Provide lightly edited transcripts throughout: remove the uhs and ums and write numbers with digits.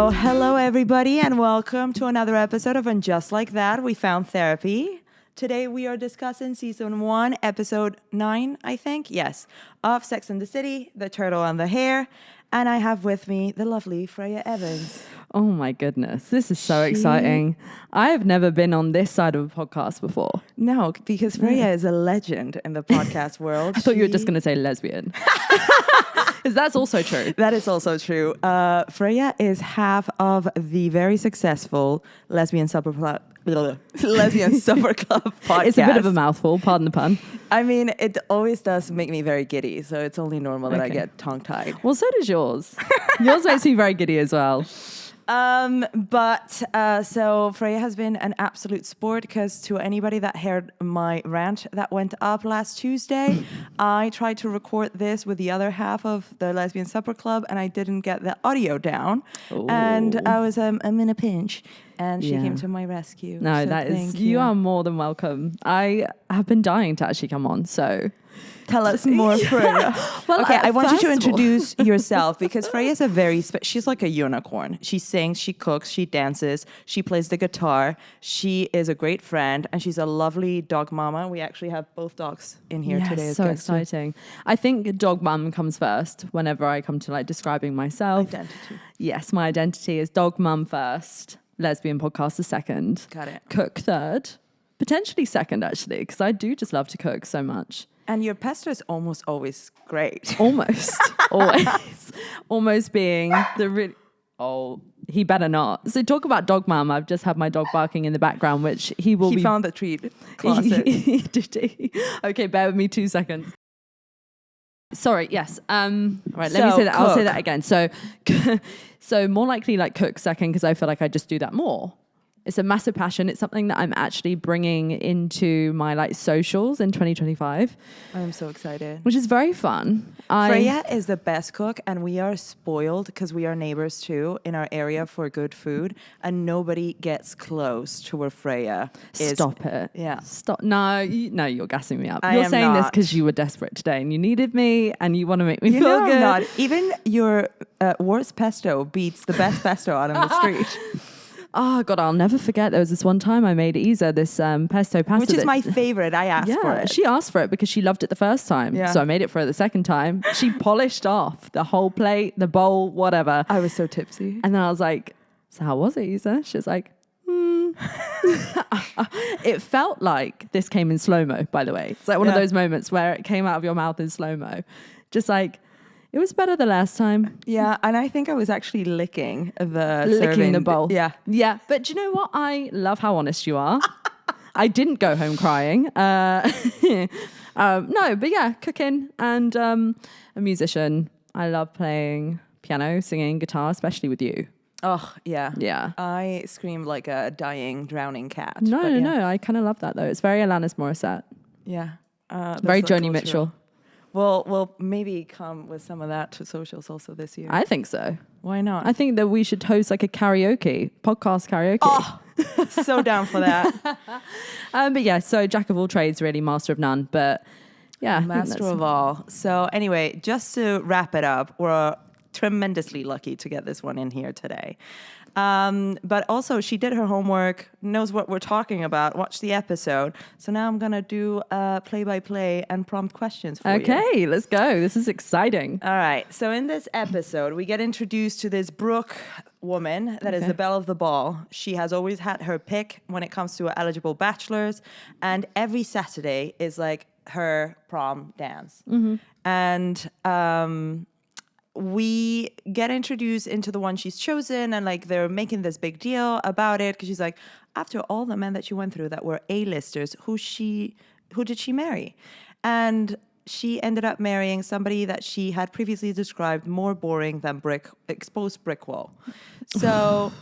So, hello everybody and welcome to another episode of And Just Like That, We Found Therapy. Today we are discussing season 1, episode 9, I think, yes, of Sex and the City, The Turtle and the Hare. And I have with me the lovely Freya Evans. Oh my goodness, this is so exciting. I have never been on this side of a podcast before. No, because Freya is a legend in the podcast world. I thought you were just going to say lesbian. Because that's also true. That is also true. Freya is half of the very successful Lesbian Supper Club. Lesbian Supper Club podcast. It's a bit of a mouthful, pardon the pun. I mean, it always does make me very giddy, so it's only normal that I get tongue-tied. Well, so does yours. Yours makes me very giddy as well. So Freya has been an absolute sport because to anybody that heard my rant that went up last Tuesday, I tried to record this with the other half of the Lesbian Supper Club and I didn't get the audio down. Ooh. And I was I'm in a pinch and she came to my rescue. No, so that is, thank you are more than welcome. I have been dying to actually come on, so... Tell us more, Freya. Well, okay, I want you to first of all- introduce yourself because Freya is a she's like a unicorn. She sings, she cooks, she dances, she plays the guitar. She is a great friend and she's a lovely dog mama. We actually have both dogs in here today. So exciting. I think dog mum comes first whenever I come to like describing myself. Identity. Yes, my identity is dog mum first, lesbian podcaster second. Got it. Cook third. Potentially second, actually, because I do just love to cook so much. And your pesto is almost always great. Almost. Always. Almost being the really... Oh, he better not. So talk about dog mum. I've just had my dog barking in the background, which he found the treat closet. Did he? Okay, bear with me 2 seconds. Sorry, yes. Right, let me say that. Cook. I'll say that again. So more likely like cook second because I feel like I just do that more. It's a massive passion. It's something that I'm actually bringing into my like socials in 2025. I'm so excited. Which is very fun. Freya is the best cook and we are spoiled because we are neighbors too in our area for good food and nobody gets close to where Freya is. Stop it. Yeah. Stop. No, you're gassing me up. I You're am saying this not. because you were desperate today and you needed me and you want to make me You feel know good. I'm not. Even your worst pesto beats the best pesto out on the street. Oh, God, I'll never forget. There was this one time I made Isa this pesto pasta. Which is my favorite. I asked for it. She asked for it because she loved it the first time. Yeah. So I made it for her the second time. She polished off the whole plate, the bowl, whatever. I was so tipsy. And then I was like, so how was it, Isa? She was like, It felt like this came in slow-mo, by the way. It's like one of those moments where it came out of your mouth in slow-mo. Just like, it was better the last time. Yeah, and I think I was actually licking the bowl. Yeah. Yeah, but do you know what? I love how honest you are. I didn't go home crying. No, but yeah, cooking and a musician. I love playing piano, singing, guitar, especially with you. Oh, yeah. Yeah. I screamed like a dying, drowning cat. No. I kind of love that though. It's very Alanis Morissette. Yeah. Very that's so Joni cultural. Mitchell. We'll maybe come with some of that to socials also this year. I think so. Why not? I think that we should host like a podcast karaoke. Oh, so down for that. But yeah, so jack of all trades, really, master of none. But yeah, I think Master of all. So anyway, just to wrap it up, we're tremendously lucky to get this one in here today. But also she did her homework, knows what we're talking about, watched the episode. So now I'm going to do play-by-play and prompt questions for you. Okay, let's go. This is exciting. All right. So in this episode, we get introduced to this Brooke woman that is the belle of the ball. She has always had her pick when it comes to eligible bachelors. And every Saturday is like her prom dance. Mm-hmm. And we get introduced into the one she's chosen and like they're making this big deal about it because she's like, after all the men that she went through that were A-listers, who did she marry? And she ended up marrying somebody that she had previously described more boring than exposed brick wall. So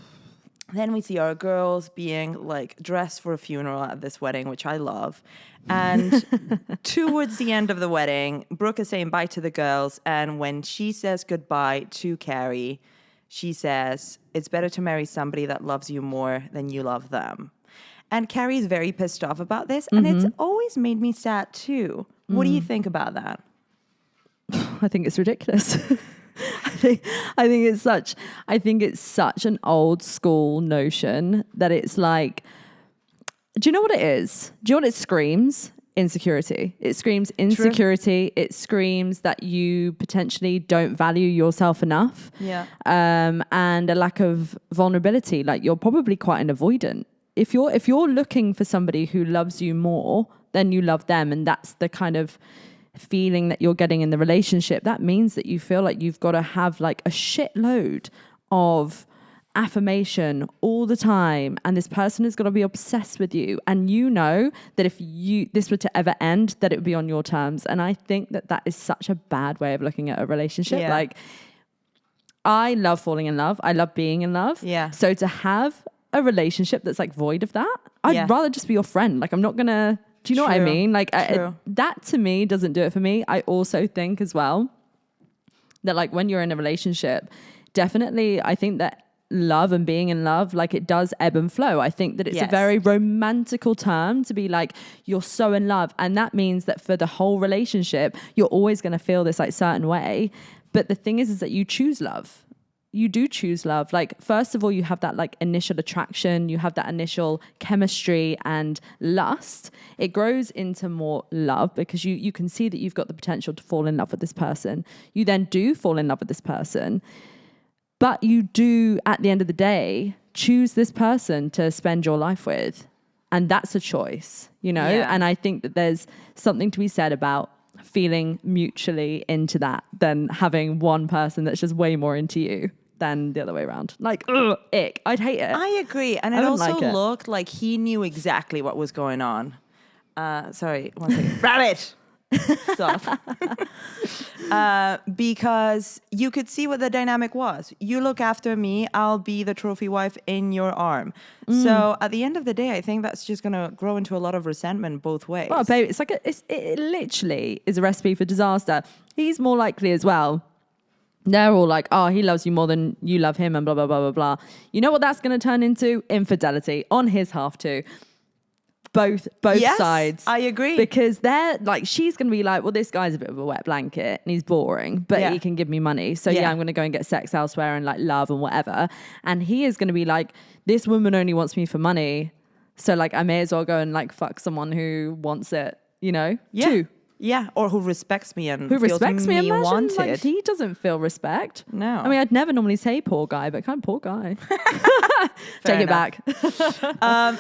then we see our girls being like dressed for a funeral at this wedding, which I love. And towards the end of the wedding, Brooke is saying bye to the girls. And when she says goodbye to Carrie, she says, it's better to marry somebody that loves you more than you love them. And Carrie is very pissed off about this. And it's always made me sad too. What do you think about that? I think it's ridiculous. I think it's such an old school notion that it's like, do you know what it is? Do you know what it screams? Insecurity. It screams insecurity. True. It screams that you potentially don't value yourself enough. Yeah. And a lack of vulnerability. Like, you're probably quite an avoidant. If you're looking for somebody who loves you more than you love them, and that's the kind of feeling that you're getting in the relationship, that means that you feel like you've got to have like a shitload of affirmation all the time, and this person is going to be obsessed with you, and you know that if this were to ever end, that it would be on your terms. And I think that is such a bad way of looking at a relationship. Yeah. Like, I love falling in love, I love being in love, so to have a relationship that's like void of that, I'd rather just be your friend. Like, I'm not gonna, do you know what I mean? Like, that to me doesn't do it for me. I also think as well that, like, when you're in a relationship, definitely I think that love and being in love, like, it does ebb and flow. I think that it's a very romantical term to be like, you're so in love, and that means that for the whole relationship you're always going to feel this like certain way. But the thing is that you choose love. You do choose love. Like, first of all, you have that like initial attraction, you have that initial chemistry and lust. It grows into more love because you can see that you've got the potential to fall in love with this person. You then do fall in love with this person, but you do, at the end of the day, choose this person to spend your life with. And that's a choice, you know? Yeah. And I think that there's something to be said about feeling mutually into that than having one person that's just way more into you than the other way around. Like, ugh, ick. I'd hate it. I agree. And it also looked like he knew exactly what was going on. Sorry, one second. Rabbit! Stop. Because you could see what the dynamic was. You look after me, I'll be the trophy wife in your arm. So at the end of the day, I think that's just going to grow into a lot of resentment both ways. Well, baby, it's like it literally is a recipe for disaster. He's more likely as well. They're all like, oh, he loves you more than you love him and blah, blah, blah, blah, blah. You know what that's going to turn into? Infidelity on his half too. Both sides. I agree. Because they're like, she's going to be like, well, this guy's a bit of a wet blanket and he's boring, but he can give me money. So I'm going to go and get sex elsewhere and like love and whatever. And he is going to be like, this woman only wants me for money. So like, I may as well go and like fuck someone who wants it, you know? Yeah. Too. Yeah, or who respects me and who feels respects me. Imagine, wanted. like, he doesn't feel respect. No. I mean, I'd never normally say poor guy, but kind of poor guy. Take it back.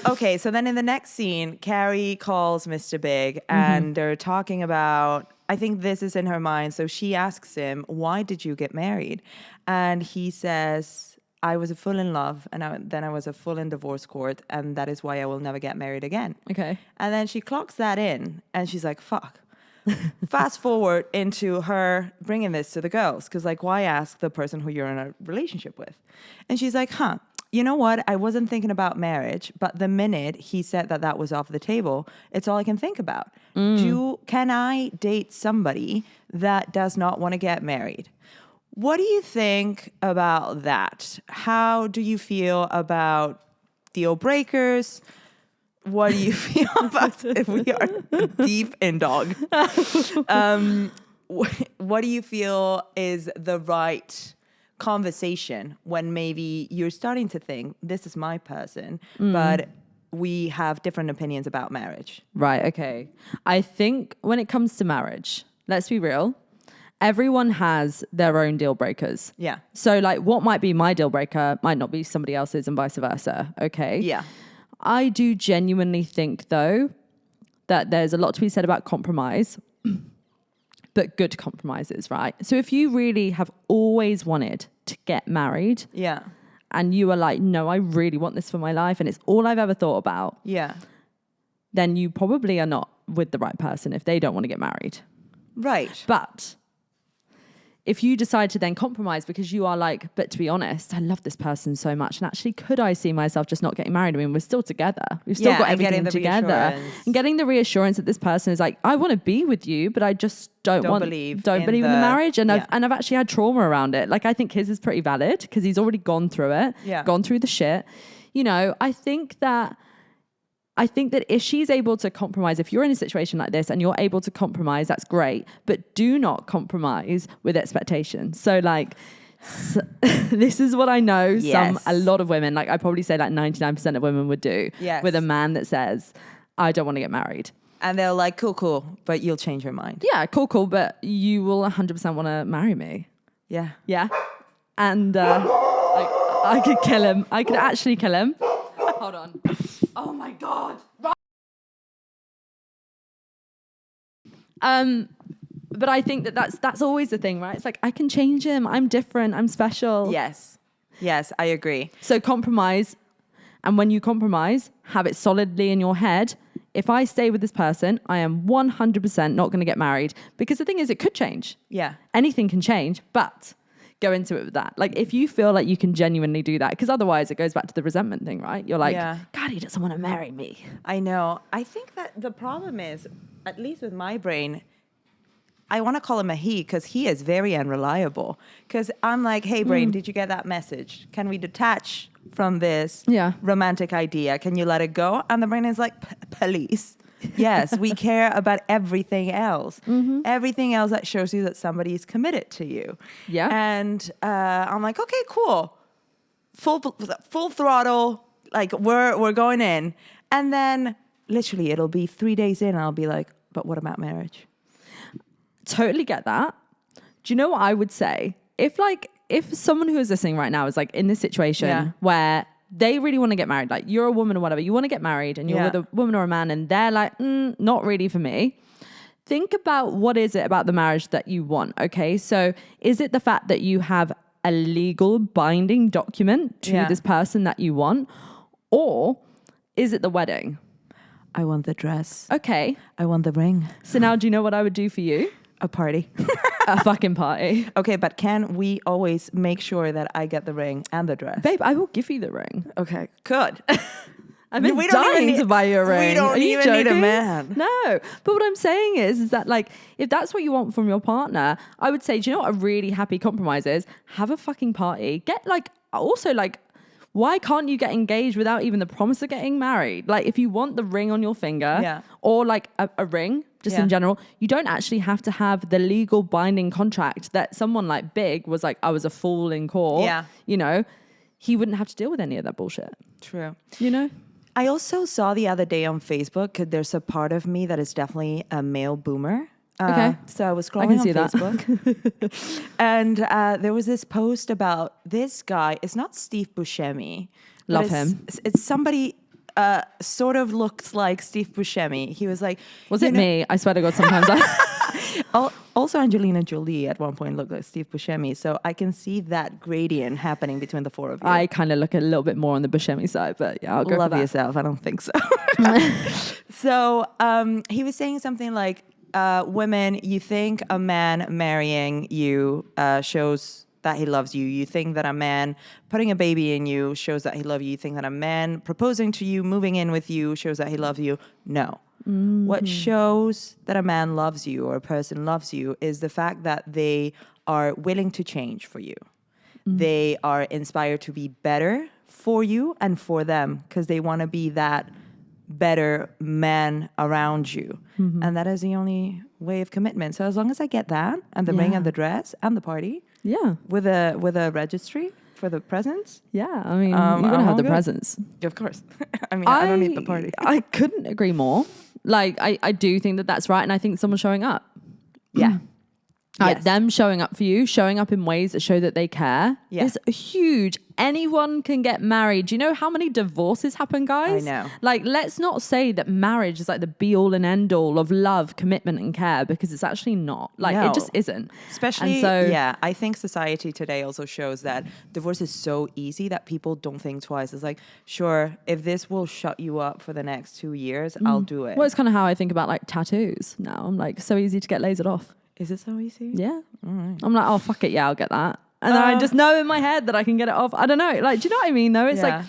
Okay, so then in the next scene, Carrie calls Mr. Big and they're talking about, I think this is in her mind. So she asks him, why did you get married? And he says, I was a fool in love and then I was a fool in divorce court, and that is why I will never get married again. Okay. And then she clocks that in and she's like, fuck. Fast forward into her bringing this to the girls, because like, why ask the person who you're in a relationship with? And she's like, you know what? I wasn't thinking about marriage, but the minute he said that was off the table, it's all I can think about. Can I date somebody that does not want to get married? What do you think about that? How do you feel about deal breakers? What do you feel about if we are deep in dog? What do you feel is the right conversation when maybe you're starting to think, this is my person, but we have different opinions about marriage? Right, okay. I think when it comes to marriage, let's be real, everyone has their own deal breakers. Yeah. So like, what might be my deal breaker might not be somebody else's and vice versa, okay? Yeah. I do genuinely think, though, that there's a lot to be said about compromise, but good compromises, right? So if you really have always wanted to get married, and you are like, no, I really want this for my life, and it's all I've ever thought about, then you probably are not with the right person if they don't want to get married. Right. But if you decide to then compromise because you are like, but to be honest, I love this person so much, and actually, could I see myself just not getting married? I mean, we're still together. We've still got everything together. And getting the reassurance that this person is like, I want to be with you, but I just don't believe in the marriage. And I've actually had trauma around it. Like, I think his is pretty valid because he's already gone through it, gone through the shit. You know, I think that I think that if she's able to compromise, if you're in a situation like this and you're able to compromise, that's great. But do not compromise with expectations. So like, this is what I know a lot of women, like I probably say like 99% of women would do with a man that says, I don't want to get married. And they're like, cool, but you'll change your mind. Yeah, cool, but you will 100% want to marry me. Yeah. Yeah. And I could kill him. I could actually kill him. Hold on. Oh my God. But I think that's always the thing, right? It's like, I can change him. I'm different. I'm special. Yes, I agree. So compromise. And when you compromise, have it solidly in your head. If I stay with this person, I am 100% not going to get married. Because the thing is, it could change. Yeah. Anything can change, but go into it with that. Like, if you feel like you can genuinely do that, because otherwise it goes back to the resentment thing, right? You're like, God, he doesn't want to marry me. I know. I think that the problem is, at least with my brain, I want to call him a he because he is very unreliable. Because I'm like, hey, brain, did you get that message? Can we detach from this romantic idea? Can you let it go? And the brain is like, police. Yes, we care about everything else. Everything else that shows you that somebody is committed to you. Yeah. And I'm like, okay, cool. Full throttle. Like, we're going in. And then literally it'll be 3 days in and I'll be like, but what about marriage? Totally get that. Do you know what I would say? If someone who is listening right now is like in this situation where they really want to get married, like you're a woman or whatever, you want to get married and you're with a woman or a man and they're like, not really for me. Think about what is it about the marriage that you want, okay? So is it the fact that you have a legal binding document to this person that you want? Or is it the wedding? I want the dress. Okay. I want the ring. So now do you know what I would do for you? A party. A fucking party. Okay, but can we always make sure that I get the ring and the dress? Babe, I will give you the ring. Okay, good. I've been dying to buy you a ring. We don't even need a man. No. But what I'm saying is that like, if that's what you want from your partner, I would say, do you know what a really happy compromise is? Have a fucking party. Why can't you get engaged without even the promise of getting married? Like, if you want the ring on your finger or like a ring, just in general, you don't actually have to have the legal binding contract that someone like Big was like, I was a fool in court. Yeah. You know, he wouldn't have to deal with any of that bullshit. True. You know? I also saw the other day on Facebook, there's a part of me that is definitely a male boomer. Okay. So I was scrolling on Facebook and there was this post about this guy. It's not Steve Buscemi. Love him. It's somebody sort of looks like Steve Buscemi. He was like... Was it me? I swear to God, sometimes Also, Angelina Jolie at one point looked like Steve Buscemi. So I can see that gradient happening between the four of you. I kind of look a little bit more on the Buscemi side, but yeah, I'll go Love for that. yourself. I don't think so. So he was saying something like, women, you think a man marrying you shows that he loves you. You think that a man putting a baby in you shows that he loves you. You think that a man proposing to you, moving in with you shows that he loves you. No. What shows that a man loves you or a person loves you is the fact that they are willing to change for you. They are inspired to be better for you and for them because they want to be that better man around you. And that is the only way of commitment. So as long as I get that and the ring and the dress and the party with a registry for the presents. Yeah, I mean, you're going to have the presents. Of course. I mean, I don't need the party. I couldn't agree more. Like, I do think that that's right. And I think someone's showing up. Yeah. Like them showing up for you, showing up in ways that show that they care is huge. Anyone can get married. Do you know how many divorces happen, guys? I know. Like, let's not say that marriage is like the be all and end all of love, commitment and care, because it's actually not. Like, it just isn't. Especially, I think society today also shows that divorce is so easy that people don't think twice. It's like, sure, if this will shut you up for the next 2 years, I'll do it. Well, it's kind of how I think about like tattoos now. I'm like, so easy to get lasered off. Is it so easy? Yeah. Right. I'm like, oh, fuck it. Yeah, I'll get that. And then I just know in my head that I can get it off. I don't know. Like, do you know what I mean, though? It's like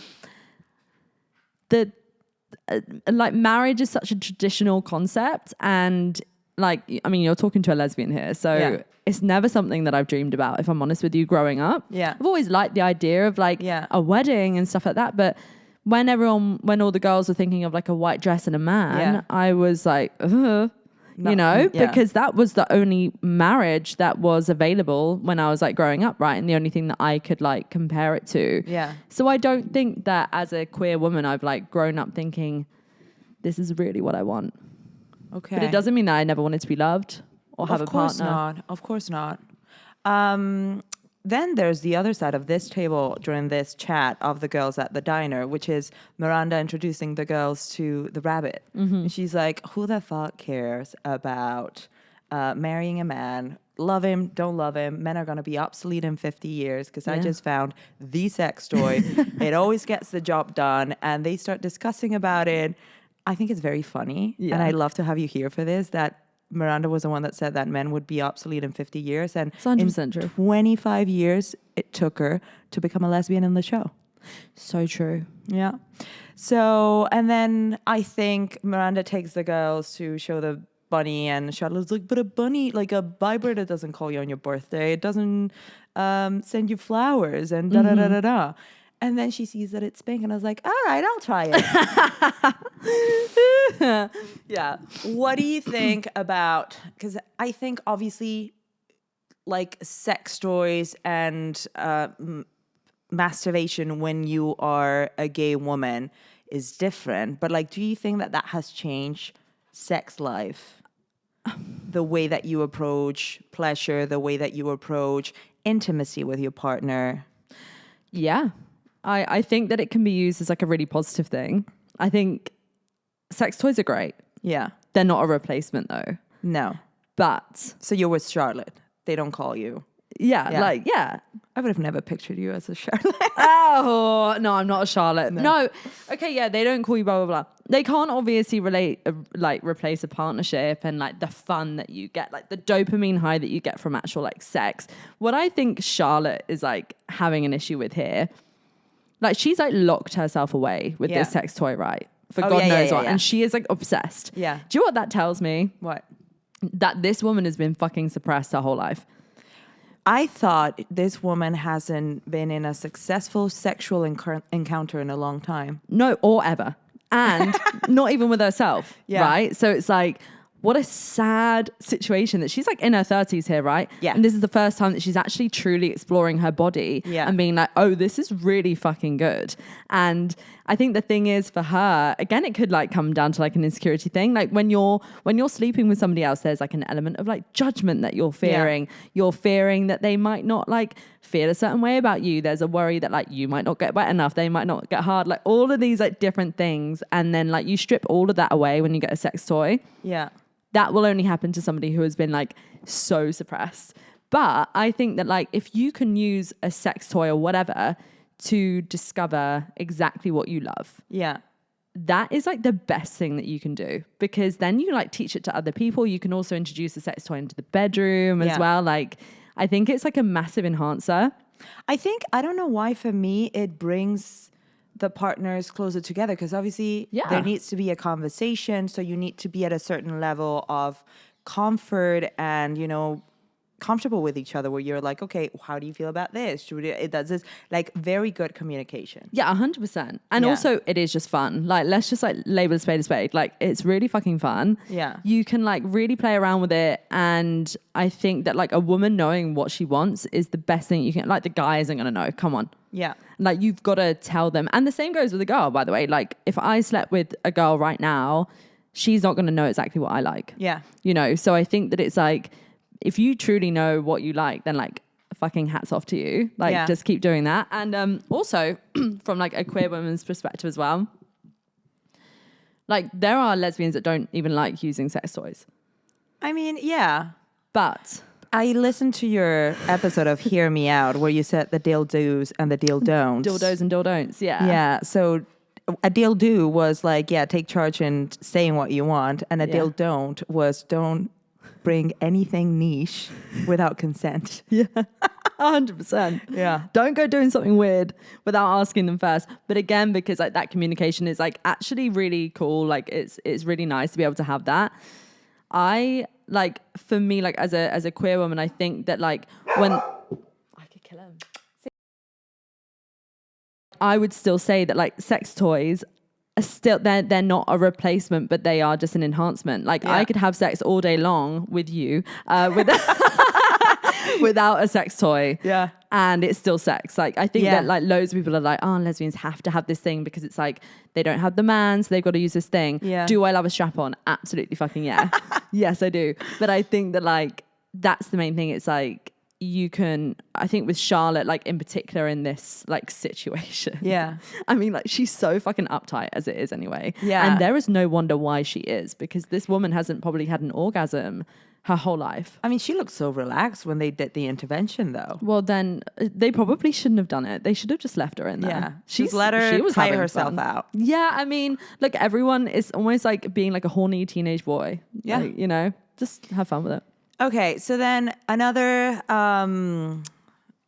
like marriage is such a traditional concept. And like, I mean, you're talking to a lesbian here. So it's never something that I've dreamed about, if I'm honest with you, growing up. Yeah. I've always liked the idea of like a wedding and stuff like that. But when all the girls were thinking of like a white dress and a man, Yeah. I was like, No, yeah. because that was the only marriage that was available when I was like growing up, right? And the only thing that I could like compare it to. Yeah. So I don't think that as a queer woman, I've like grown up thinking this is really what I want. Okay. But it doesn't mean that I never wanted to be loved or have a partner. Of course not. Then there's the other side of this table during this chat of the girls at the diner, which is Miranda introducing the girls to the rabbit. And she's like, who the fuck cares about marrying a man? Love him, don't love him. Men are going to be obsolete in 50 years because I just found the sex toy. It always gets the job done. And they start discussing about it. I think it's very funny. Yeah. And I'd love to have you here for this, that Miranda was the one that said that men would be obsolete in 50 years. And It's 100% true. 25 years it took her to become a lesbian in the show. So true. Yeah. So, and then I think Miranda takes the girls to show the bunny, and Charlotte's like, but a bunny, like a vibrator doesn't call you on your birthday. It doesn't send you flowers and da da da da da. And then she sees that it's pink, and I was like, all right, I'll try it. Yeah. What do you think about, because I think obviously like sex toys and masturbation when you are a gay woman is different, but like, do you think that that has changed sex life? The way that you approach pleasure, the way that you approach intimacy with your partner? Yeah. I think that it can be used as like a really positive thing. I think sex toys are great. Yeah. They're not a replacement though. No. But So you're with Charlotte. They don't call you. yeah. I would have never pictured you as a Charlotte. Oh, no, I'm not a Charlotte. No. Okay, yeah, they don't call you blah, blah, blah. They can't obviously replace a partnership and like the fun that you get, like the dopamine high that you get from actual like sex. What I think Charlotte is like having an issue with here, like she's like locked herself away with this sex toy, right? For God knows what. And she is like obsessed. Yeah. Do you know what that tells me? What? That this woman has been fucking suppressed her whole life. I thought this woman hasn't been in a successful sexual encounter in a long time. No, or ever. And not even with herself, right? So it's like, what a sad situation that she's like in her 30s here, right? Yeah. And this is the first time that she's actually truly exploring her body and being like, oh, this is really fucking good. And I think the thing is for her, again, it could like come down to like an insecurity thing. Like when you're sleeping with somebody else, there's like an element of like judgment that you're fearing. Yeah. You're fearing that they might not like feel a certain way about you. There's a worry that like you might not get wet enough. They might not get hard. Like all of these like different things. And then like you strip all of that away when you get a sex toy. Yeah. That will only happen to somebody who has been like so suppressed. But I think that like if you can use a sex toy or whatever to discover exactly what you love. Yeah. That is like the best thing that you can do, because then you like teach it to other people. You can also introduce the sex toy into the bedroom as well. Like I think it's like a massive enhancer. I don't know why for me it brings the partners closer together, because obviously there needs to be a conversation. So you need to be at a certain level of comfort and, you know, comfortable with each other, where you're like, okay, how do you feel about this? It does this, like very good communication. Yeah, 100%. And also it is just fun. Like, let's just like label a spade a spade. Like it's really fucking fun. Yeah. You can like really play around with it. And I think that like a woman knowing what she wants is the best thing you can, like the guy isn't going to know. Come on. Yeah. Like you've got to tell them. And the same goes with a girl, by the way. Like if I slept with a girl right now, she's not going to know exactly what I like. Yeah. You know, so I think that it's like, if you truly know what you like, then like fucking hats off to you. Like just keep doing that. And also from like a queer woman's perspective as well, like there are lesbians that don't even like using sex toys. I mean, yeah. But I listened to your episode of Hear Me Out where you said the dildos and the dildos. Dildos and dildon'ts, yeah. Yeah, so a dildo was like, take charge and saying what you want. And a dildon't was don't bring anything niche without consent. Yeah, 100%. Yeah. Don't go doing something weird without asking them first. But again, because like that communication is like actually really cool. Like it's really nice to be able to have that. I like, for me, like as a queer woman, I think that like when I could kill him. I would still say that like sex toys are still, they're not a replacement, but they are just an enhancement. Like I could have sex all day long with you, without a sex toy. Yeah. And it's still sex. Like I think that like loads of people are like, oh, lesbians have to have this thing because it's like they don't have the man, so they've got to use this thing. Yeah. Do I love a strap on? Absolutely fucking yeah. Yes, I do. But I think that like that's the main thing. It's like you can, I think with Charlotte, like in particular in this like situation. Yeah. I mean, like she's so fucking uptight as it is anyway. Yeah. And there is no wonder why she is, because this woman hasn't probably had an orgasm her whole life. I mean, she looked so relaxed when they did the intervention, though. Well, then they probably shouldn't have done it. They should have just left her in there. Yeah. Just let her tire herself out. Yeah. I mean, look, everyone is almost like being like a horny teenage boy. Yeah. Like, you know, just have fun with it. Okay. So then another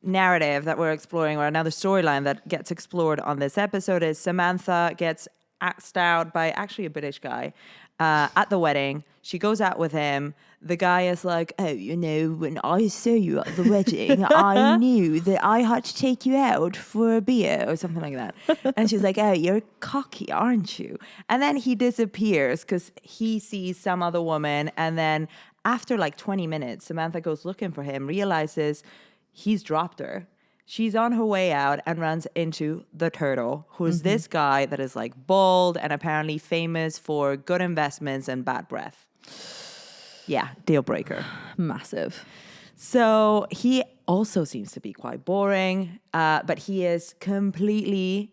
narrative that we're exploring, or another storyline that gets explored on this episode, is Samantha gets axed out by actually a British guy at the wedding. She goes out with him. The guy is like, oh, you know, when I saw you at the wedding, I knew that I had to take you out for a beer or something like that. And she's like, oh, you're cocky, aren't you? And then he disappears because he sees some other woman. And then after like 20 minutes, Samantha goes looking for him, realizes he's dropped her. She's on her way out and runs into the turtle, who's this guy that is like bald and apparently famous for good investments and bad breath. Yeah, deal breaker. Massive. So he also seems to be quite boring, but he is completely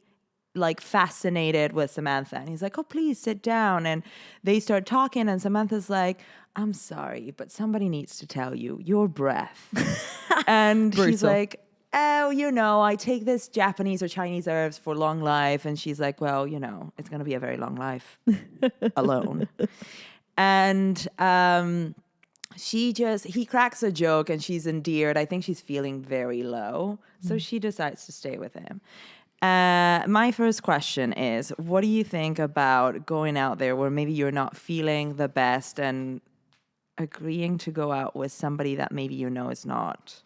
like fascinated with Samantha. And he's like, oh, please sit down. And they start talking and Samantha's like, I'm sorry, but somebody needs to tell you your breath. And he's like, oh, you know, I take this Japanese or Chinese herbs for long life. And she's like, well, you know, it's going to be a very long life alone. And he cracks a joke and she's endeared. I think she's feeling very low. So she decides to stay with him. My first question is, what do you think about going out there where maybe you're not feeling the best and agreeing to go out with somebody that maybe you know is not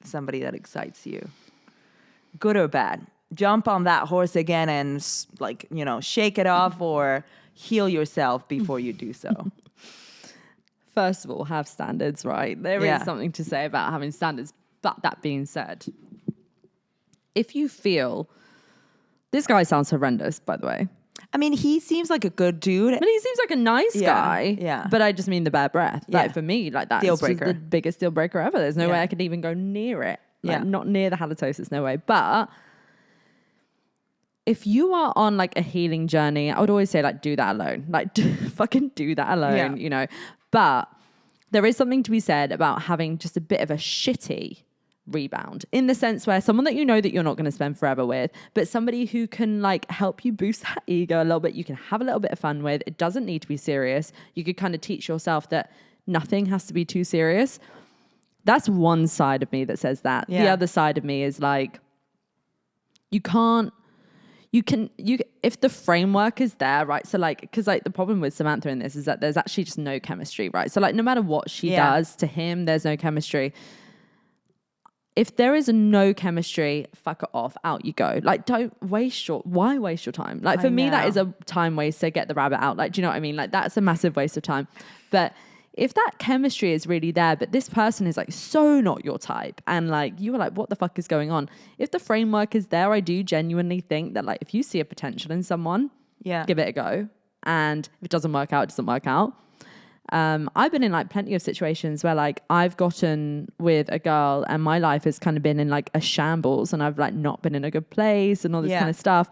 somebody that excites you? Good or bad? Jump on that horse again and like, you know, shake it off, or heal yourself before you do so. First of all, have standards, right? There is something to say about having standards. But that being said, if you feel, this guy sounds horrendous, by the way. I mean, he seems like a good dude. But he seems like a nice guy. Yeah. But I just mean the bad breath. Like for me, like that's deal just breaker. the biggest deal breaker ever. There's no way I could even go near it. Like not near the halitosis, no way. But if you are on like a healing journey, I would always say like do that alone. Like fucking do that alone, you know. But there is something to be said about having just a bit of a shitty rebound, in the sense where someone that you know that you're not going to spend forever with, but somebody who can like help you boost that ego a little bit, you can have a little bit of fun with. It doesn't need to be serious. You could kind of teach yourself that nothing has to be too serious. That's one side of me that says that. The other side of me is like, you if the framework is there, right? So like, because like the problem with Samantha in this is that there's actually just no chemistry, right? So like no matter what she does to him, there's no chemistry. If there is no chemistry, fuck it off, out you go. Like, why waste your time? Like, for me, that is a time waste to get the rabbit out. Like, do you know what I mean? Like, that's a massive waste of time. But if that chemistry is really there, but this person is like so not your type, and like, you were like, what the fuck is going on? If the framework is there, I do genuinely think that like, if you see a potential in someone, give it a go. And if it doesn't work out, it doesn't work out. I've been in like plenty of situations where like I've gotten with a girl and my life has kind of been in like a shambles, and I've like not been in a good place and all this kind of stuff.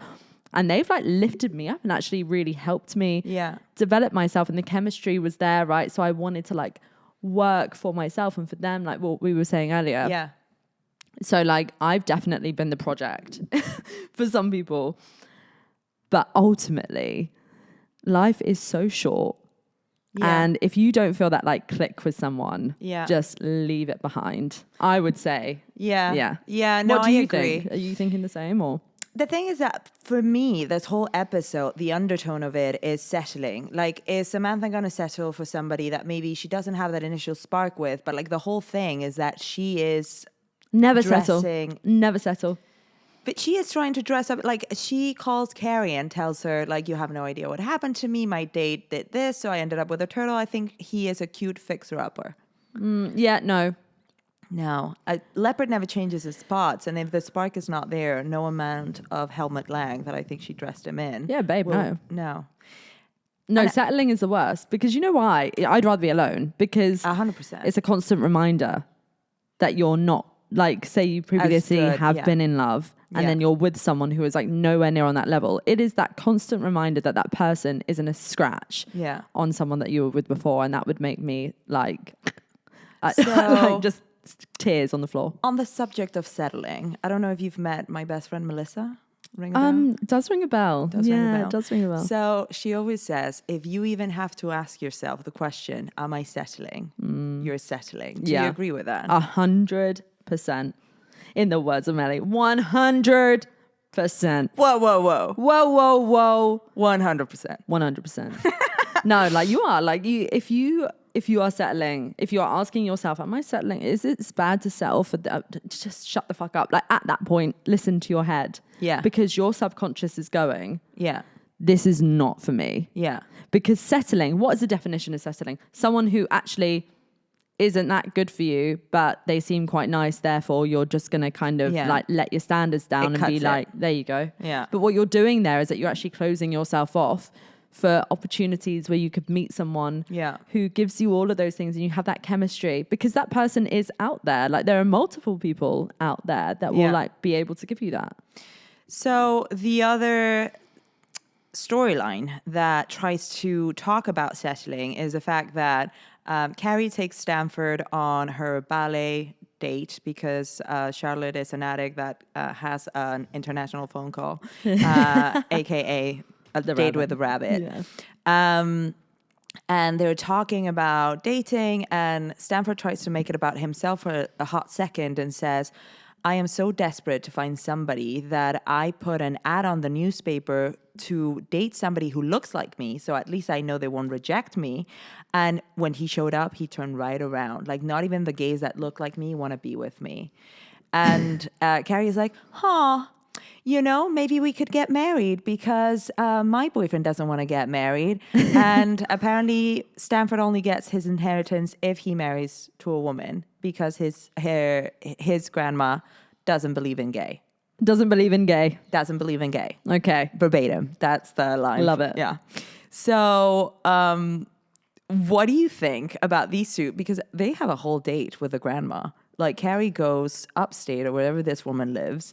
And they've like lifted me up and actually really helped me develop myself, and the chemistry was there, right? So I wanted to like work for myself and for them, like what we were saying earlier. Yeah. So like I've definitely been the project for some people, but ultimately life is so short. And if you don't feel that like click with someone, just leave it behind, I would say. Yeah. No, what do you agree. think? Are you thinking the same, or? The thing is that for me, this whole episode, the undertone of it is settling. Like, is Samantha going to settle for somebody that maybe she doesn't have that initial spark with? But like the whole thing is that she is Never dressing. settle. Never settle. But she is trying to dress up. Like, she calls Carrie and tells her, like, you have no idea what happened to me. My date did this, so I ended up with a turtle. I think he is a cute fixer-upper. Yeah, no. No, a leopard never changes his spots. And if the spark is not there, no amount of Helmut Lang that I think she dressed him in. Yeah, babe, no. No. No, settling is the worst. Because you know why? I'd rather be alone. Because 100%. it's a constant reminder that you're not, like, say you previously have been in love and then you're with someone who is like nowhere near on that level. It is that constant reminder that that person isn't a scratch on someone that you were with before. And that would make me like, like just tears on the floor. On the subject of settling, I don't know if you've met my best friend Melissa. Ring a bell? Does ring a bell. It does ring a bell. So she always says, if you even have to ask yourself the question, am I settling? You're settling. Do you agree with that? 100%. In the words of Melly, 100%. Whoa, whoa, whoa. Whoa, whoa, whoa. 100%. 100%. No, like you are. Like if you are settling, if you are asking yourself, am I settling? Is it bad to settle for that? Just shut the fuck up. Like at that point, listen to your head. Yeah. Because your subconscious is going, yeah, this is not for me. Yeah. Because settling, what is the definition of settling? Someone who actually isn't that good for you, but they seem quite nice. Therefore, you're just going to kind of like let your standards down and be like, there you go. Yeah. But what you're doing there is that you're actually closing yourself off for opportunities where you could meet someone who gives you all of those things and you have that chemistry, because that person is out there. Like there are multiple people out there that will like be able to give you that. So the other storyline that tries to talk about settling is the fact that Carrie takes Stanford on her ballet date because Charlotte is an addict that has an international phone call, aka a date with a rabbit. Yeah. And they're talking about dating, and Stanford tries to make it about himself for a hot second and says, I am so desperate to find somebody that I put an ad on the newspaper to date somebody who looks like me, so at least I know they won't reject me. And when he showed up, he turned right around. Like, not even the gays that look like me want to be with me. And Carrie is like, you know, maybe we could get married because my boyfriend doesn't want to get married. And apparently Stanford only gets his inheritance if he marries to a woman because his grandma doesn't believe in gay. Doesn't believe in gay. Doesn't believe in gay. Okay. Verbatim. That's the line. Love it. Yeah. So what do you think about these two? Because they have a whole date with the grandma. Like, Carrie goes upstate or wherever this woman lives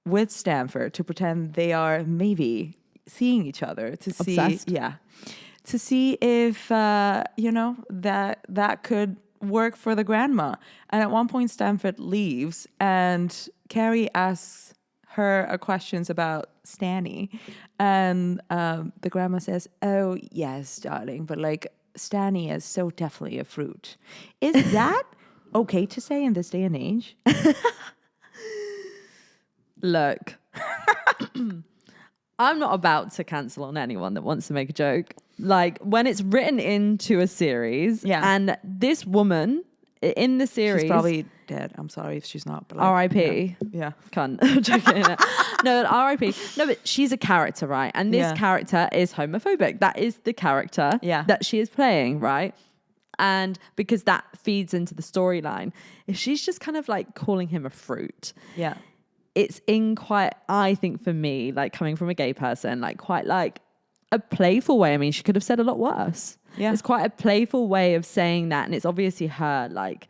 with Stanford to pretend they are maybe seeing each other to see, obsessed. To see if you know, that could work for the grandma. And at one point, Stanford leaves, and Carrie asks her questions about Stanny, and the grandma says, "Oh yes, darling, but like Stanny is so definitely a fruit." Is that okay to say in this day and age? Look, I'm not about to cancel on anyone that wants to make a joke. Like, when it's written into a series, and this woman in the series... She's probably dead. I'm sorry if she's not. But like, R.I.P. Yeah. Cunt. I'm joking. No, R.I.P. No, but she's a character, right? And this character is homophobic. That is the character that she is playing, right? And because that feeds into the storyline, if she's just kind of like calling him a fruit, it's in quite, I think for me, like coming from a gay person, like quite like a playful way. I mean, she could have said a lot worse. Yeah. It's quite a playful way of saying that. And it's obviously her like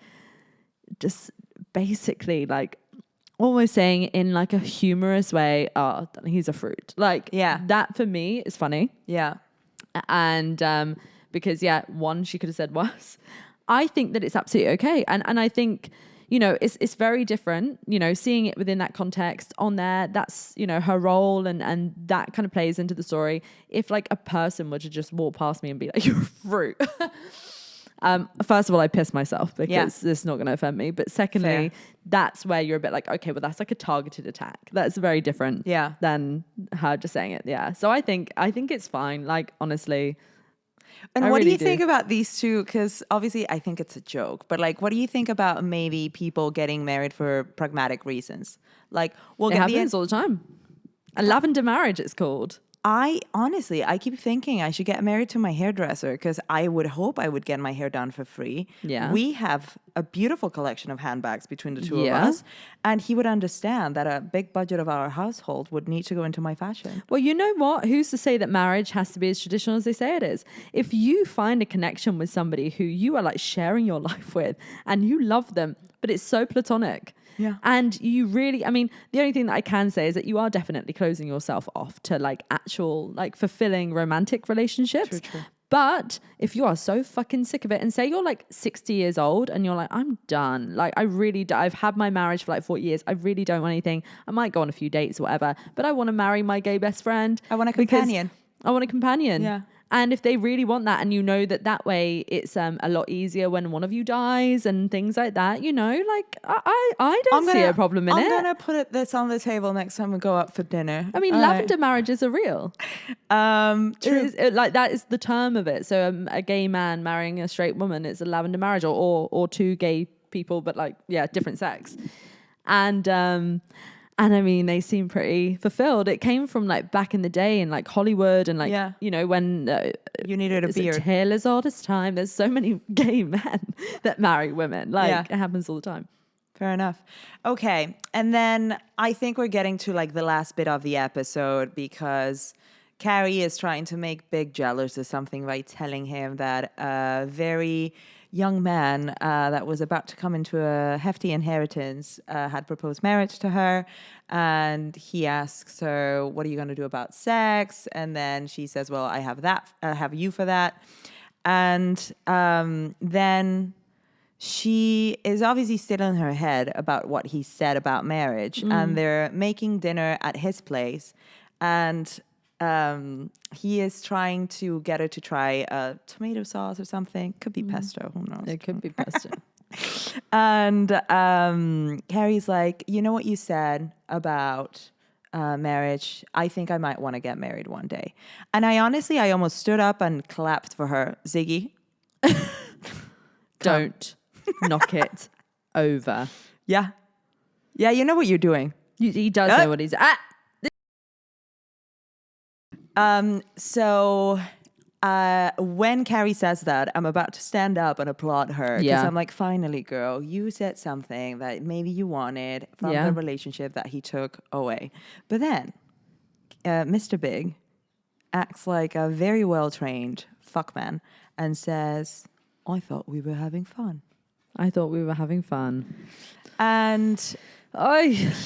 just basically like almost saying in like a humorous way, oh, he's a fruit. Like, that for me is funny. Yeah. And because, one, she could have said worse. I think that it's absolutely okay. And I think, you know, it's very different, you know, seeing it within that context on there, that's, you know, her role and that kind of plays into the story. If like a person were to just walk past me and be like, you're a fruit. First of all, I piss myself because it's not going to offend me. But secondly, that's where you're a bit like, okay, well, that's like a targeted attack. That's very different than her just saying it. Yeah. So I think it's fine. Like, honestly. And I what do really you do. think about these two? Because obviously I think it's a joke, but like, what do you think about maybe people getting married for pragmatic reasons? Like, we'll It get happens all the time. A lavender marriage, it's called. I honestly, I keep thinking I should get married to my hairdresser because I would hope I would get my hair done for free. Yeah. We have a beautiful collection of handbags between the two of Yeah. us. And he would understand that a big budget of our household would need to go into my fashion. Well, you know what? Who's to say that marriage has to be as traditional as they say it is? If you find a connection with somebody who you are like sharing your life with and you love them, but it's so platonic. Yeah. And you really, I mean, the only thing that I can say is that you are definitely closing yourself off to like actual, like fulfilling romantic relationships. True. But if you are so fucking sick of it and say you're like 60 years old and you're like, I'm done. Like I've had my marriage for like 40 years. I really don't want anything. I might go on a few dates or whatever, but I want to marry my gay best friend. I want a because companion. I want a companion. Yeah. And if they really want that and you know that way it's a lot easier when one of you dies and things like that, you know, like I don't see a problem in it. I'm going to put this on the table next time we go out for dinner. I mean, lavender marriages are real. True. Like that is the term of it. So a gay man marrying a straight woman is a lavender marriage, or two gay people, but like, yeah, different sex. And I mean, they seem pretty fulfilled. It came from like back in the day in like Hollywood and like, you know, when you needed a beard. Taylor's oldest time. There's so many gay men that marry women. Like it happens all the time. Fair enough. Okay. And then I think we're getting to like the last bit of the episode because Carrie is trying to make Big jealous or something by telling him that a very young man that was about to come into a hefty inheritance had proposed marriage to her. And he asks her, what are you going to do about sex? And then she says, well, I have you for that. And then she is obviously still in her head about what he said about marriage. And they're making dinner at his place. And he is trying to get her to try a tomato sauce or something. Could be pesto. Who knows? It could be pesto. And Carrie's like, you know what you said about marriage? I think I might want to get married one day. And I almost stood up and clapped for her. Ziggy. Don't knock it over. Yeah. Yeah, you know what you're doing. He does know what he's... So when Carrie says that, I'm about to stand up and applaud her because I'm like, finally, girl, you said something that maybe you wanted from the relationship that he took away. But then Mr. Big acts like a very well-trained fuckman and says, I thought we were having fun. And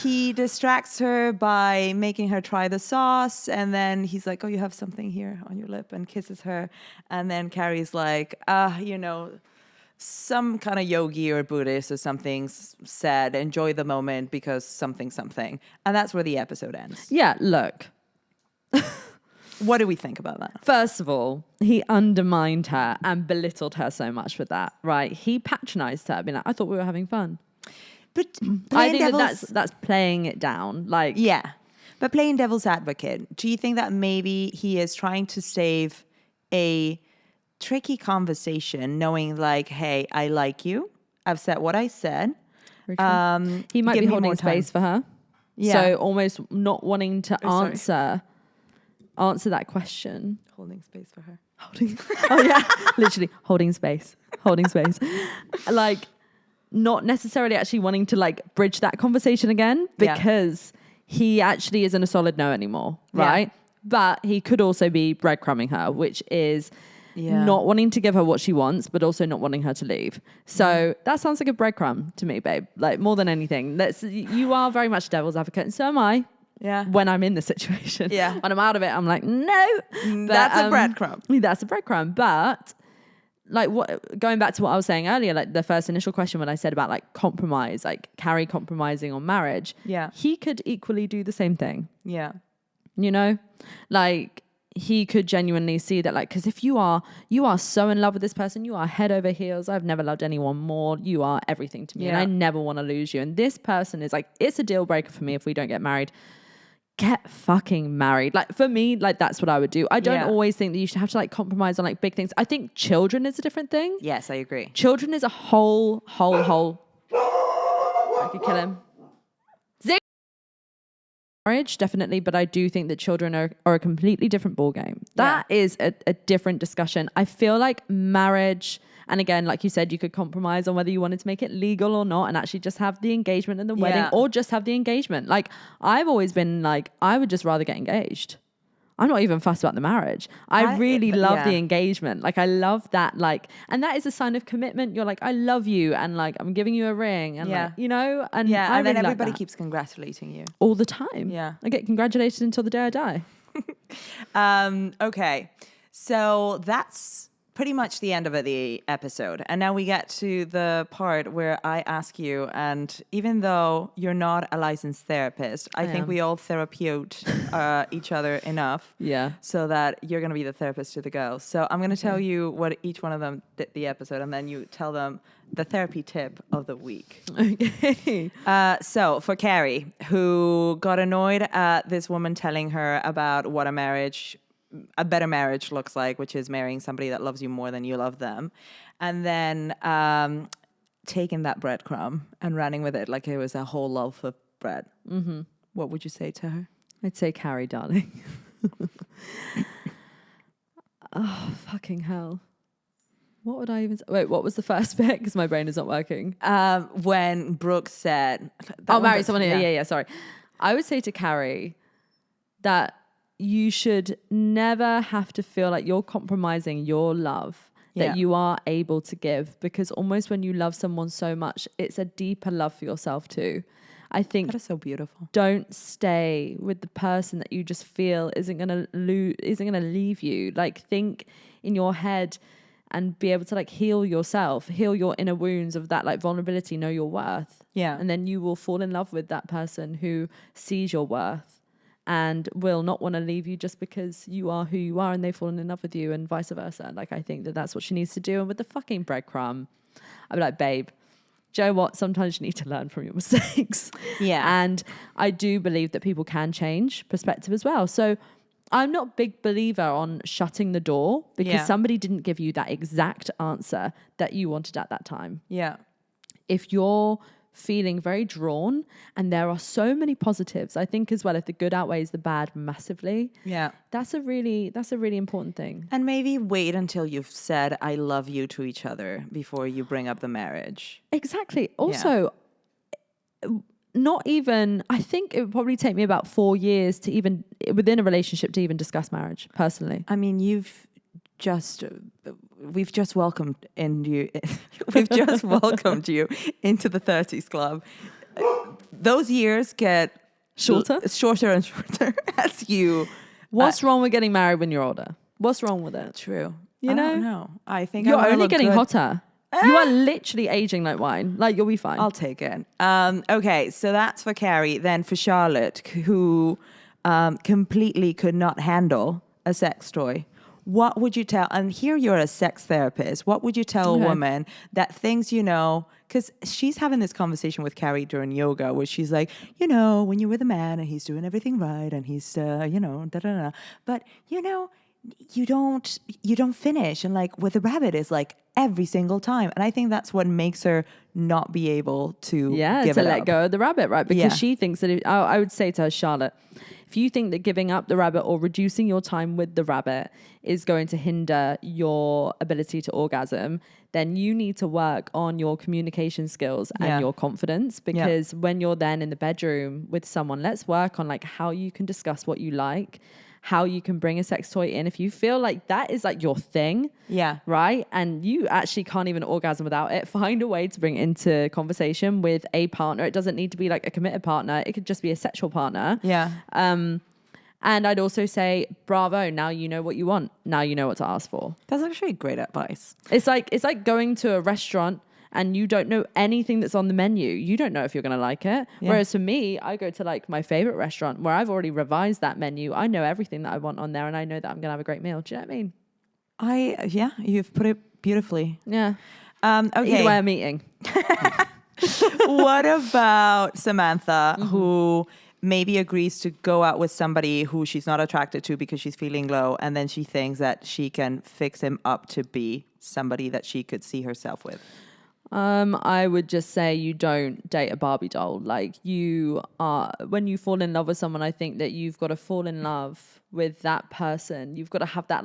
he distracts her by making her try the sauce. And then he's like, oh, you have something here on your lip, and kisses her. And then Carrie's like, you know, some kind of yogi or Buddhist or something said, enjoy the moment because something. And that's where the episode ends. Yeah, look. What do we think about that? First of all, he undermined her and belittled her so much with that, right? He patronized her, being like, I thought we were having fun. But I think that's playing it down. Like, yeah, but playing devil's advocate, do you think that maybe he is trying to save a tricky conversation, knowing like, hey, I like you, I've said what I said. He might be holding space for her. Yeah. So almost not wanting to answer that question. Holding space for her. Oh yeah, literally holding space. Like, not necessarily actually wanting to like bridge that conversation again because he actually isn't a solid no anymore, right? Yeah. But he could also be breadcrumbing her, which is not wanting to give her what she wants, but also not wanting her to leave. So that sounds like a breadcrumb to me, babe. Like, more than anything, you are very much devil's advocate, and so am I. Yeah. When I'm in the situation. Yeah. When I'm out of it, I'm like, no. But, that's a breadcrumb. That's a breadcrumb. But like, going back to what I was saying earlier, like the first initial question when I said about like compromise, like Carrie compromising on marriage. Yeah. He could equally do the same thing. Yeah. You know, like he could genuinely see that, like, because if you are so in love with this person, you are head over heels. I've never loved anyone more. You are everything to me, and I never want to lose you. And this person is like, it's a deal breaker for me if we don't get married. get fucking married. Like for me, like that's what I would do. I don't Yeah. always think that you should have to like compromise on like big things. I think children is a different thing. Yes, I agree. Children is a whole. I could kill him. Marriage, definitely, but I do think that children are a completely different ballgame. That is a different discussion. I feel like marriage, and again, like you said, you could compromise on whether you wanted to make it legal or not and actually just have the engagement and the wedding, or just have the engagement. Like, I've always been like, I would just rather get engaged. I'm not even fussed about the marriage. I really love the engagement. Like, I love that, like, and that is a sign of commitment. You're like, I love you, and like, I'm giving you a ring, and like, you know, and I and then really everybody like keeps congratulating you all the time. Yeah. I get congratulated until the day I die. Okay, so that's pretty much the end of the episode. And now we get to the part where I ask you, and even though you're not a licensed therapist, I think we all therapeute each other enough so that you're going to be the therapist to the girls. So I'm going to tell you what each one of them did the episode, and then you tell them the therapy tip of the week. Okay. So for Carrie, who got annoyed at this woman telling her about what a better marriage looks like, which is marrying somebody that loves you more than you love them, and then taking that breadcrumb and running with it like it was a whole loaf of bread. Mm-hmm. What would you say to her? I'd say Carrie, darling. Oh, fucking hell. What would I even say? Wait, what was the first bit? Because my brain is not working. When Brooke said... marry someone. Yeah, sorry. I would say to Carrie that you should never have to feel like you're compromising your love that you are able to give, because almost when you love someone so much, it's a deeper love for yourself too. I think that is so beautiful. Don't stay with the person that you just feel isn't gonna leave you. Like, think in your head and be able to like heal yourself, heal your inner wounds of that like vulnerability, know your worth. Yeah. And then you will fall in love with that person who sees your worth and will not want to leave you just because you are who you are and they've fallen in love with you, and vice versa. Like, I think that that's what she needs to do. And with the fucking breadcrumb, I'd be like, babe, do you know what? Sometimes you need to learn from your mistakes. Yeah. And I do believe that people can change perspective as well. So I'm not a big believer on shutting the door because somebody didn't give you that exact answer that you wanted at that time. Yeah. If you're feeling very drawn, and there are so many positives, I think as well, if the good outweighs the bad massively, that's a really important thing. And maybe wait until you've said I love you to each other before you bring up the marriage. Exactly. Also, not even, I think it would probably take me about 4 years to even, within a relationship, to even discuss marriage, personally. I mean, we've just welcomed you. We've just welcomed you into the 30s club. Those years get shorter and shorter as you. What's wrong with getting married when you're older? What's wrong with it? True. You know? I don't know. I think you're only getting hotter. You are literally aging like wine. Like, you'll be fine. I'll take it. Okay, so that's for Carrie. Then for Charlotte, who completely could not handle a sex toy. What would you tell, and here you're a sex therapist, what would you tell a woman that thinks, because she's having this conversation with Carrie during yoga where she's like, when you're with a man and he's doing everything right and he's, da-da-da, but, you don't finish. And like with the rabbit is like every single time. And I think that's what makes her not be able to let go of the rabbit, right? Because she thinks that I would say to her, Charlotte, if you think that giving up the rabbit or reducing your time with the rabbit is going to hinder your ability to orgasm, then you need to work on your communication skills and your confidence, because when you're then in the bedroom with someone, let's work on like how you can discuss what you like, how you can bring a sex toy in. If you feel like that is like your thing, right, and you actually can't even orgasm without it, find a way to bring it into conversation with a partner. It doesn't need to be like a committed partner. It could just be a sexual partner. And I'd also say, bravo, now you know what you want. Now you know what to ask for. That's actually great advice. It's like going to a restaurant and you don't know anything that's on the menu. You don't know if you're going to like it. Whereas for me, I go to like my favorite restaurant where I've already revised that menu. I know everything that I want on there and I know that I'm going to have a great meal. Do you know what I mean? You've put it beautifully. Yeah. Okay. Either way, I'm eating. What about Samantha, who maybe agrees to go out with somebody who she's not attracted to because she's feeling low, and then she thinks that she can fix him up to be somebody that she could see herself with? I would just say you don't date a Barbie doll. Like when you fall in love with someone, I think that you've got to fall in love with that person. You've got to have that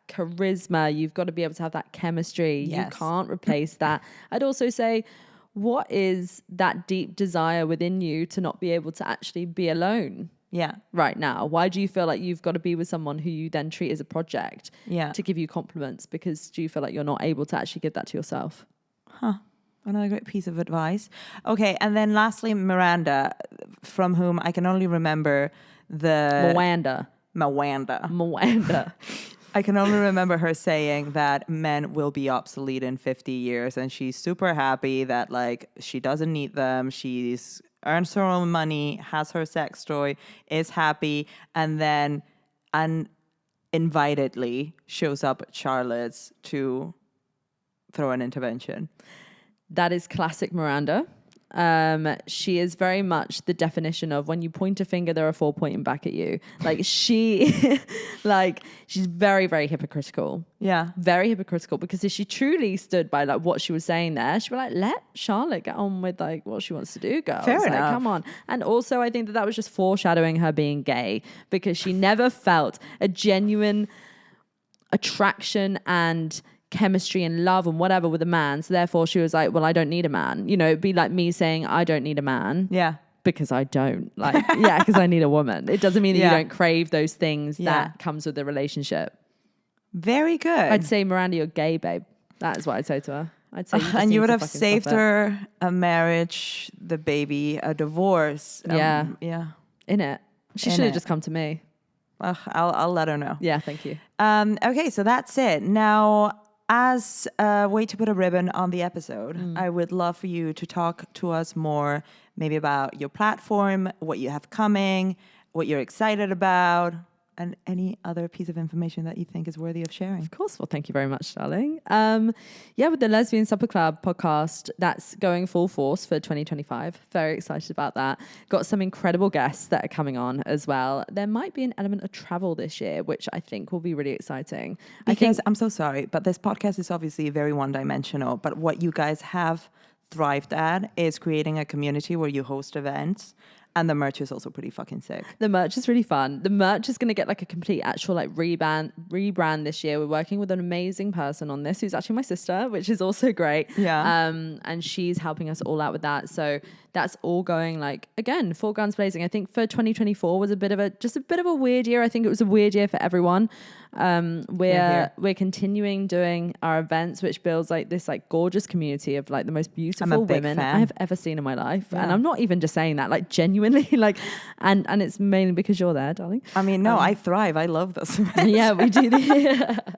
charisma. You've got to be able to have that chemistry. Yes. You can't replace that. I'd also say, what is that deep desire within you to not be able to actually be alone? Yeah. Right now, why do you feel like you've got to be with someone who you then treat as a project to give you compliments? Because do you feel like you're not able to actually give that to yourself? Huh. Another great piece of advice. Okay, and then lastly, Miranda, from whom I can only remember Miranda. I can only remember her saying that men will be obsolete in 50 years, and she's super happy that like she doesn't need them. She's earns her own money, has her sex toy, is happy, and then uninvitedly shows up at Charlotte's to throw an intervention. That is classic Miranda. She is very much the definition of when you point a finger, there are four pointing back at you. Like she's very, very hypocritical. Yeah. Very hypocritical, because if she truly stood by like what she was saying there, she'd be like, let Charlotte get on with like what she wants to do, girls. Fair like, enough. Come on. And also I think that was just foreshadowing her being gay, because she never felt a genuine attraction and chemistry and love and whatever with a man. So therefore she was like, well, I don't need a man. You know, it'd be like me saying I don't need a man. Yeah. Because I don't. Like, yeah, because I need a woman. It doesn't mean that you don't crave those things that comes with the relationship. Very good. I'd say, Miranda, you're gay, babe. That is what I'd say to her. I'd say and you would have saved her a marriage, the baby, a divorce. Yeah. In it. She In should have it. just come to me. I'll let her know. Yeah, thank you. Okay, so that's it. Now, as a way to put a ribbon on the episode, I would love for you to talk to us more, maybe about your platform, what you have coming, what you're excited about, and any other piece of information that you think is worthy of sharing. Of course. Well, thank you very much, darling. With the Lesbian Supper Club podcast, that's going full force for 2025. Very excited about that. Got some incredible guests that are coming on as well. There might be an element of travel this year, which I think will be really exciting. Because I'm so sorry, but this podcast is obviously very one-dimensional. But what you guys have thrived at is creating a community where you host events. And the merch is also pretty fucking sick. The merch is really fun. The merch is going to get like a complete actual like rebrand this year. We're working with an amazing person on this who's actually my sister, which is also great. Yeah. And she's helping us all out with that. So that's all going like, again, full guns blazing. I think for 2024 was a bit of a weird year. I think it was a weird year for everyone. We're continuing doing our events, which builds like this like gorgeous community of like the most beautiful women I have ever seen in my life. Yeah. And I'm not even just saying that, like genuinely, like, and it's mainly because you're there, darling. I mean, no, I thrive. I love this. Yeah, we do.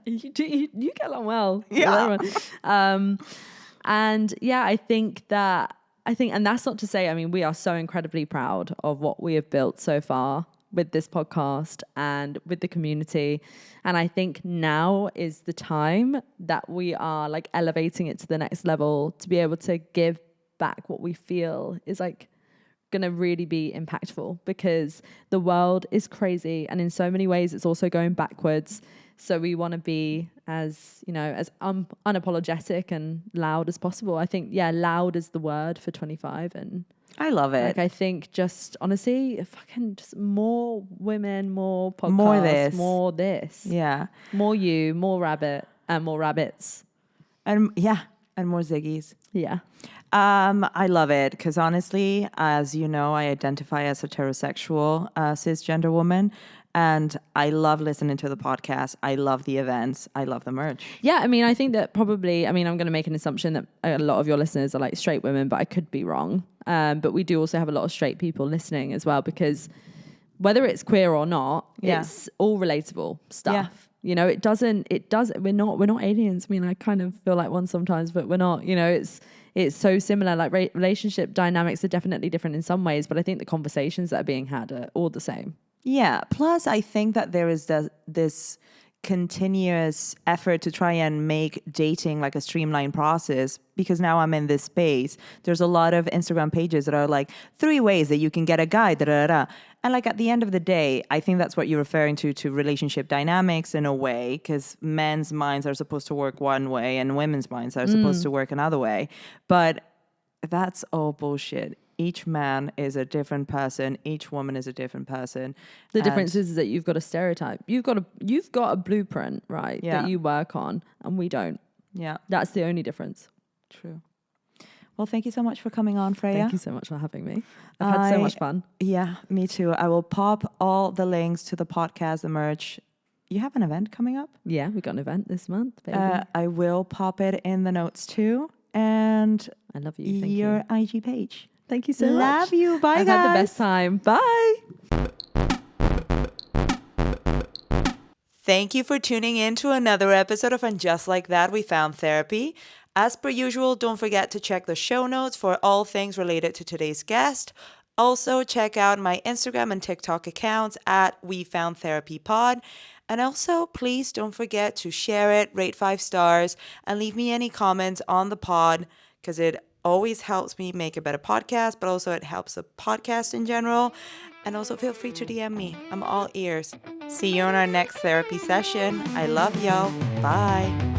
You get along well. Yeah. And yeah, I think, and that's not to say, I mean, we are so incredibly proud of what we have built so far with this podcast and with the community. And I think now is the time that we are like elevating it to the next level to be able to give back what we feel is like going to really be impactful, because the world is crazy and in so many ways it's also going backwards. So we want to be as, as unapologetic and loud as possible. I think, loud is the word for 25. And I love it. Like, I think just honestly, fucking just more women, more podcasts, more this. Yeah. More you, more rabbit, and more rabbits. And more Ziggies. Yeah. I love it because honestly, as you know, I identify as a heterosexual cisgender woman. And I love listening to the podcast. I love the events. I love the merch. Yeah, I mean, I think that probably, I'm going to make an assumption that a lot of your listeners are like straight women, but I could be wrong. But we do also have a lot of straight people listening as well, because whether it's queer or not, it's all relatable stuff. Yeah. It doesn't, we're not aliens. I mean, I kind of feel like one sometimes, but we're not, it's so similar. Like relationship dynamics are definitely different in some ways, but I think the conversations that are being had are all the same. Yeah. Plus, I think that there is this continuous effort to try and make dating like a streamlined process, because now I'm in this space. There's a lot of Instagram pages that are like 3 ways that you can get a guy, da da da. And like at the end of the day, I think that's what you're referring to relationship dynamics in a way, because men's minds are supposed to work one way and women's minds are supposed to work another way. But that's all bullshit. Each man is a different person. Each woman is a different person. The difference is that you've got a stereotype. You've got a blueprint, right? Yeah. That you work on, and we don't. Yeah, That's the only difference. true. Well, thank you so much for coming on, Freya. Thank you so much for having me. I've had so much fun. Yeah, me too. I will pop all the links to the podcast, the merch. You have an event coming up? Yeah, we got an event this month, baby. I will pop it in the notes too. And I love you. Thank your you. IG page. Thank you so much. Love you. Bye, I've guys. had the best time. Bye. Thank you for tuning in to another episode of And Just Like That, We Found Therapy. As per usual, don't forget to check the show notes for all things related to today's guest. Also, check out my Instagram and TikTok accounts at We Found Therapy Pod. And also, please don't forget to share it, rate 5 stars, and leave me any comments on the pod, because it always helps me make a better podcast, but also it helps the podcast in general. And also feel free to DM me. I'm all ears. See you on our next therapy session. I love y'all. Bye.